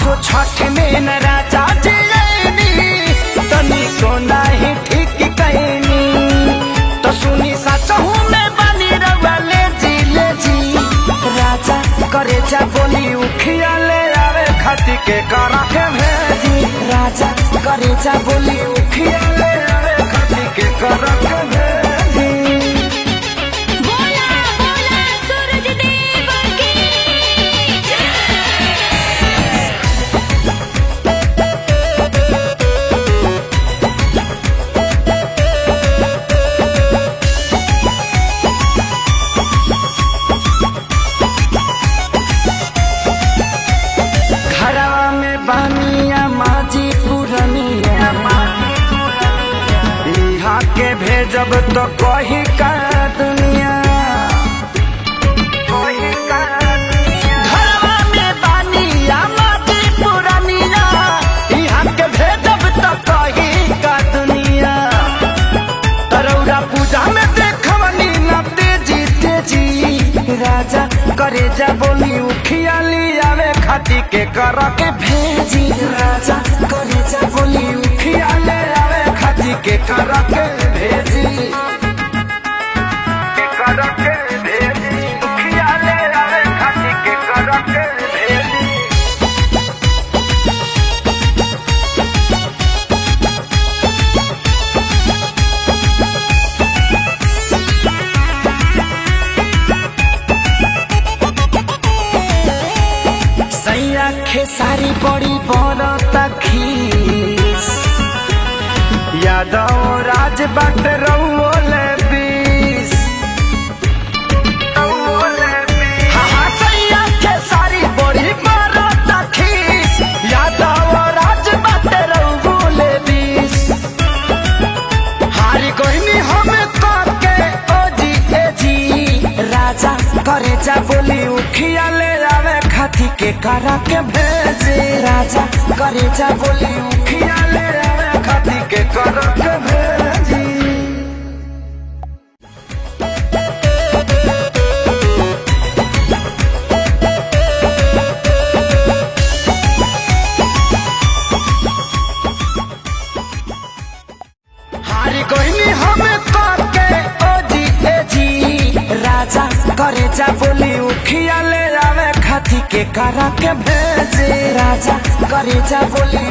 असो छठ में न राजा जियनी तनी को नहीं ठीक कहनी तो सुनी सचहू में बनी रउआ ले जी राजा करे जा बोली उखिया ले आवे खाती के करा के भेजी राजा करे जा बोली उखिया ले आवे खाती के करा के भेजी। बोला बोला सूरज देव की घरवा में बानिया माजी पुरनिया यहाँ के भेजब तो कही का दुनिया घरवा में बानिया माजी पुरनिया यहाँ के भेजब तो कही का दुनिया तरौरा पूजा में देखवनी न तेजी राजा करे जा बोली उखिया ली आवे खाती के करा के भेजी राजा करे जा बोली उखिया ले आवे खाती के करा के भेजी के करा के भेजी उखिया ले आवे खाती के करा के भेजी। सैया खेसारी बड़ी बरता खीस यादव राज बाट रउले बीस हाँ सैया खेसारी बड़ी बरता खीस यादव राज बाट रउले बीस हारी कोई हमें करके ओ जी राजा करे जा बोली उखिया ले आवे खाती के करा के भेजे राजा करे जा बोली उखिया ले आवे खाती के करा के भेजी। हारी कोई हमें करके ओ जी राजा करे जा बोली उखिया ले आवे खाती के करा के भेजे राजा करे जा बोली